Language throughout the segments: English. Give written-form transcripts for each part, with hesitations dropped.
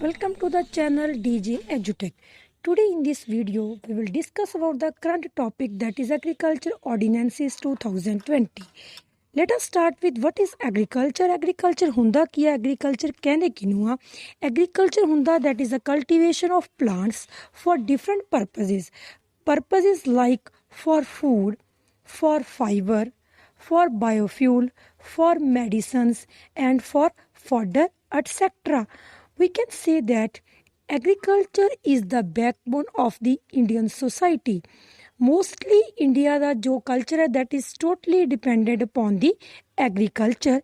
Welcome to the channel DJ Edutech. Today in this video we will discuss about the current topic, that is Agriculture Ordinances 2020. Let us start with what is agriculture. Agriculture hunda ki hai, agriculture kehne kinu ha. Agriculture hunda, that is the cultivation of plants for different purposes. Purposes like for food, for fiber, for biofuel, for medicines and for fodder, etc. We can say that agriculture is the backbone of the Indian society. Mostly India ਦਾ ਜੋ culture ਹੈ that is totally dependent upon the agriculture.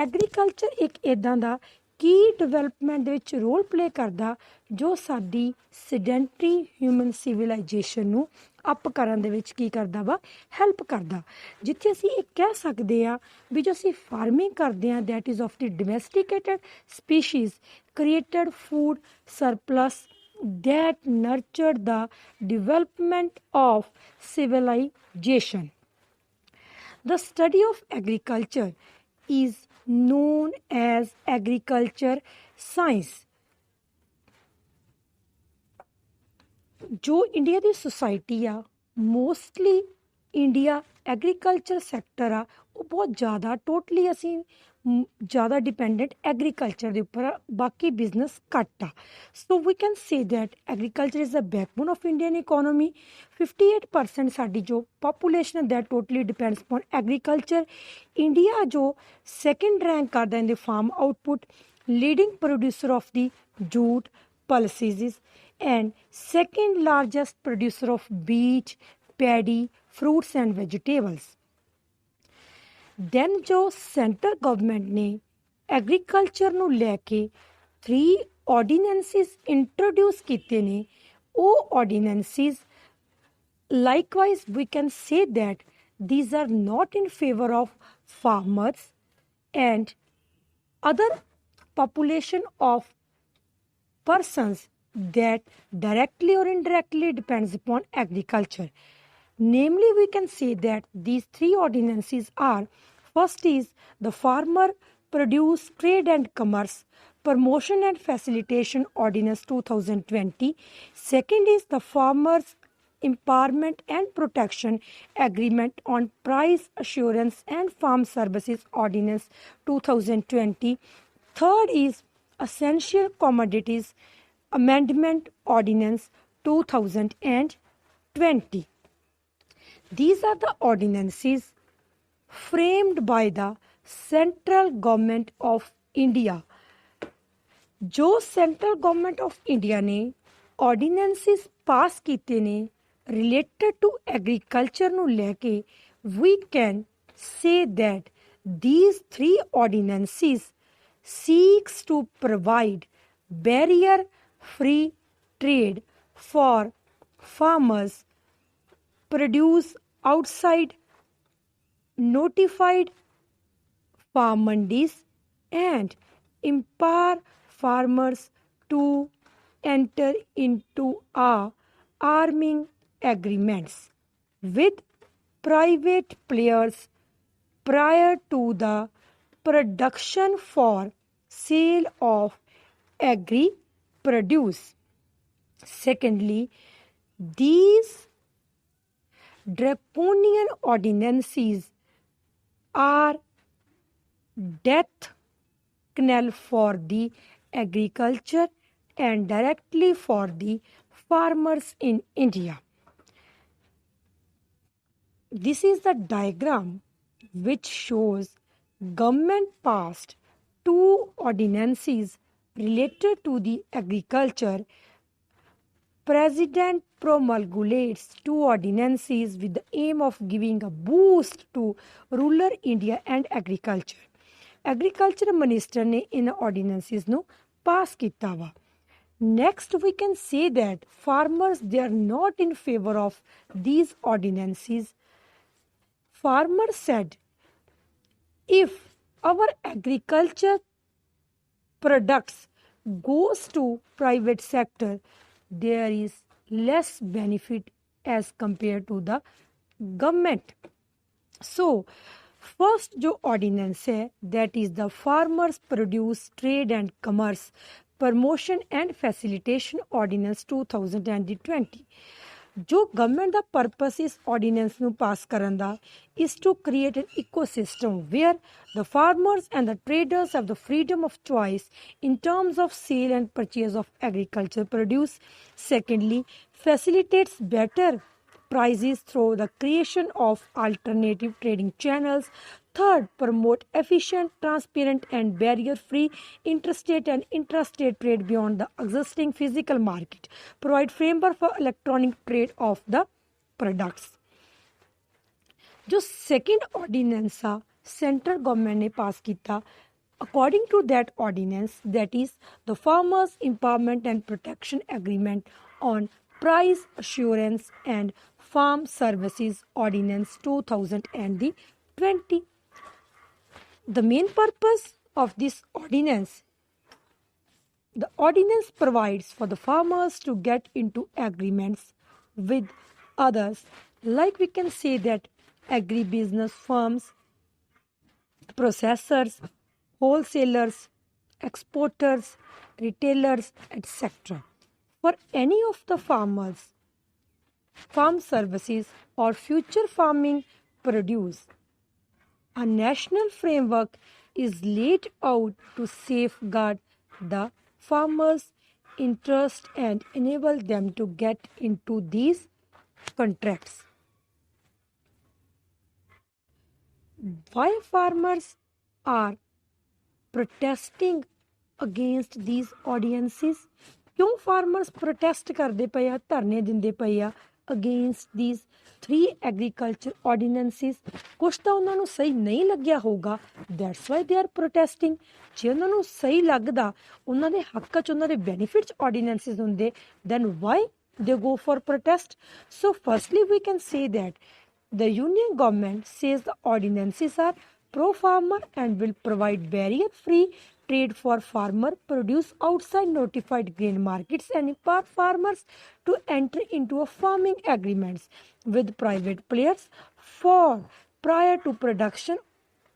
Agriculture ਇੱਕ ਇਦਾਂ ਦਾ ਕੀ development ਦੇ ਵਿੱਚ role play ਕਰਦਾ ਜੋ ਸਾਡੀ sedentary human civilisation ਨੂੰ ਅਪ ਕਰਨ ਦੇ ਵਿੱਚ ਕੀ ਕਰਦਾ ਵਾ, ਹੈਲਪ ਕਰਦਾ। ਜਿੱਥੇ ਅਸੀਂ ਇਹ ਕਹਿ ਸਕਦੇ ਹਾਂ ਵੀ ਜੋ ਅਸੀਂ ਫਾਰਮਿੰਗ ਕਰਦੇ ਹਾਂ that is of the domesticated species created food surplus that nurtured the development of civilization. The study of agriculture is known as agriculture science. ਜੋ ਇੰਡੀਆ ਦੀ ਸੋਸਾਇਟੀ ਆ ਮੋਸਟਲੀ ਇੰਡੀਆ ਐਗਰੀਕਲਚਰ ਸੈਕਟਰ ਆ ਉਹ ਬਹੁਤ ਜ਼ਿਆਦਾ totally ਅਸੀਂ ਜ਼ਿਆਦਾ dependent agriculture ਦੇ ਉੱਪਰ ਆ, ਬਾਕੀ ਬਿਜ਼ਨਸ ਘੱਟ ਆ। So we can say that agriculture is the backbone of Indian economy. 58% ਸਾਡੀ ਜੋ ਪਾਪੂਲੇਸ਼ਨ ਹੈ that totally depends upon agriculture. India ਜੋ ਸੈਕਿੰਡ ਰੈਂਕ ਕਰਦਾ in the farm output, leading producer of the jute pulses and second largest producer of wheat, paddy, fruits and vegetables. Then जो central government ने agriculture ਨੂੰ ਲੈ ਕੇ 3 ordinances introduce ਕੀਤੇ ਨੇ, ਉਹ ordinances likewise we can say that these are not in favor of farmers and other population of persons that directly or indirectly depends upon agriculture. Namely, we can say that these 3 ordinances are: first is the Farmer Produce Trade and Commerce Promotion and Facilitation Ordinance 2020. Second is the Farmers Empowerment and Protection Agreement on Price Assurance and Farm Services Ordinance 2020. Third is Essential Commodities Amendment Ordinance 2020. These are the ordinances framed by the Central Government of India. जो Central Government of India ने ordinances pass ਕੀਤੇ ਨੇ related to agriculture ਨੂੰ ਲੈ ਕੇ, we can say that these 3 ordinances seeks to provide barrier-free trade for farmers, produce outside notified farm mandis, and empower farmers to enter into farming agreements with private players prior to the production for sale of agri produce. Secondly, these draconian ordinances are death knell for the agriculture and directly for the farmers in India. This is the diagram which shows government passed 2 ordinances related to the agriculture. President promulgates 2 ordinances with the aim of giving a boost to rural India and agriculture. Agriculture minister ने इन ordinances ਨੂੰ pass ਕੀਤਾ ਵਾ। Next we can say that farmers, they are not in favor of these ordinances. Farmers said, if our agriculture products goes to private sector, there is less benefit as compared to the government. So first जो ordinance है that is the Farmers Produce Trade and Commerce promotion and facilitation ordinance 2020 जो government ਦਾ purpose ਇਸ ordinance ਨੂੰ pass ਕਰਨ ਦਾ is to create an ecosystem where the farmers and the traders have the freedom of choice in terms of sale and purchase of agricultural produce. Secondly, facilitates better prices through the creation of alternative trading channels. Third, promote efficient, transparent, and barrier-free interstate and intrastate trade beyond the existing physical market. Provide framework for electronic trade of the products. जो second ordinance आ central government ने पास किया according to that ordinance, that is the farmers empowerment and protection agreement on price assurance and farm services ordinance 2020. The main purpose of this ordinance, the ordinance provides for the farmers to get into agreements with others, like we can say that agribusiness firms, processors, wholesalers, exporters, retailers, etc. For any of the farmers, farm services, or future farming produce, a national framework is laid out to safeguard the farmers' interest and enable them to get into these contracts. Why farmers are protesting against these ordinances? क्यों farmers protest करते पे आ धरने दिंदे पे आ against these 3 agriculture ordinances? कुछ तो उन्होंने सही नहीं लग्या होगा, that's why they are protesting. जे उन्होंने सही लगदा उन्होंने हक च उन्होंने benefits ordinances होंदे, then why they go for protest? So firstly we can say that the union government says the ordinances are pro-farmer and will provide barrier-free trade for farmer produce outside notified grain markets and empower farmers to enter into a farming agreements with private players for prior to production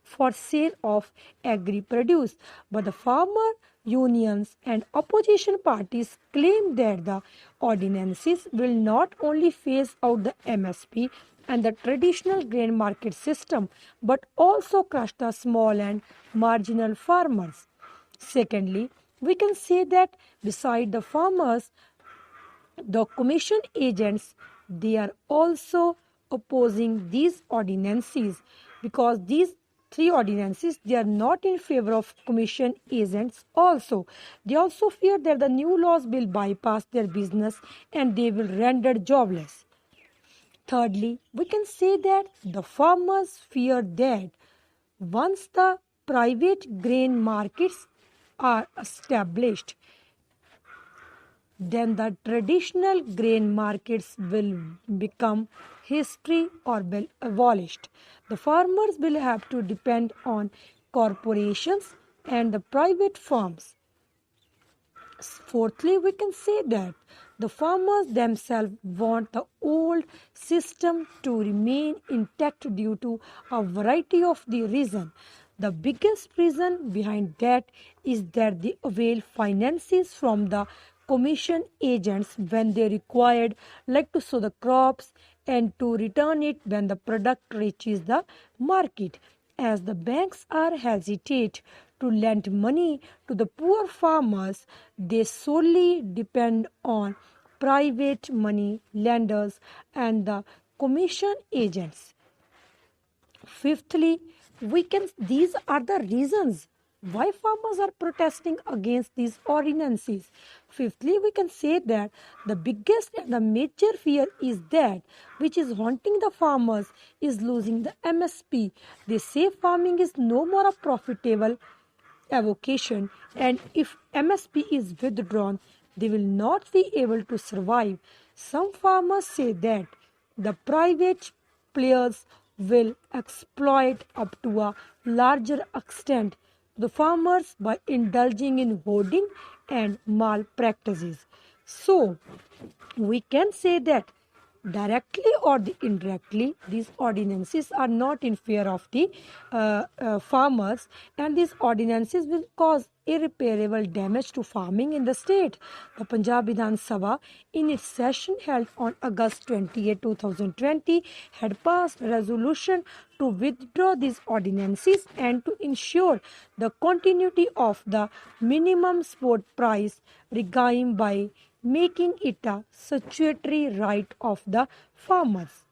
for sale of agri produce. But the farmer unions and opposition parties claim that the ordinances will not only phase out the MSP and the traditional grain market system but also crush the small and marginal farmers. Secondly, we can say that beside the farmers, the commission agents, they are also opposing these ordinances because these 3 ordinances, they are not in favor of commission agents also. They also fear that the new laws will bypass their business and they will render jobless. Thirdly, we can say that the farmers fear that once the private grain markets are established, then the traditional grain markets will become history or will abolished. The farmers will have to depend on corporations and the private firms. Fourthly, we can say that the farmers themselves want the old system to remain intact due to a variety of the reasons. The biggest reason behind that is that they avail finances from the commission agents when they required, like to sow the crops and to return it when the product reaches the market. As the banks are hesitate to lend money to the poor farmers, they solely depend on private money lenders and the commission agents. Fifthly, these are the reasons why farmers are protesting against these ordinances. Fifthly, we can say that the biggest and the major fear is that which is haunting the farmers is losing the MSP. They say farming is no more a profitable avocation, and if MSP is withdrawn, they will not be able to survive. Some farmers say that the private players will exploit up to a larger extent the farmers by indulging in hoarding and malpractices. So, we can say that directly or indirectly, these ordinances are not in fear of the farmers, and these ordinances will cause irreparable damage to farming in the state. The Punjab Vidhan Sabha, in its session held on August 28, 2020, had passed a resolution to withdraw these ordinances and to ensure the continuity of the minimum support price regime by making it a statutory right of the farmers.